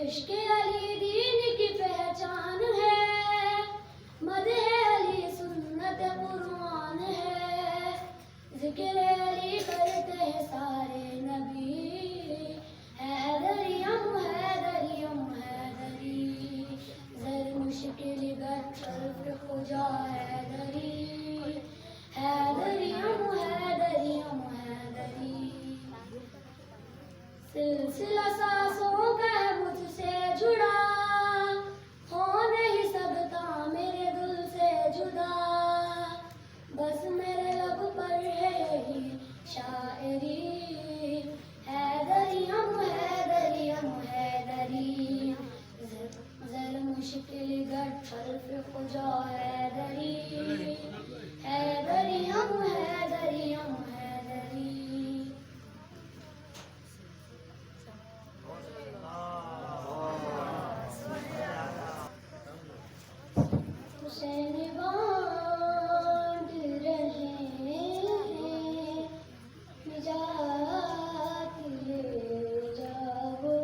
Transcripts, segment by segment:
इश्क़ अली दीन की पहचान है, मदह अली सुन्नत कुरान है। ज़िक्र अली करते हैं सारे नबी, हैदरी हम हैदरी हम हैदरी। ज़र मुश्किल गठर खुजा हैदरी, हैदरी हम हैदरी हम हैदरी। सिलसिला सांसों का है मुझसे जुड़ा, हो नहीं सकता मेरे दिल से जुदा। बस मेरे लब पर है यही शायरी, हैदरी हम हैदरी हम हैदरी। ज़र मुश्किल गठर खुजा हैदरी, हैदरी हम हैदरी हम हैदरी। हुसैन बांध रहे हैं, निजात ले जाओ।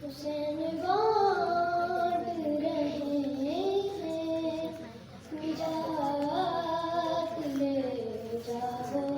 हुसैन बांध रहे हैं, निजात ले जाओ।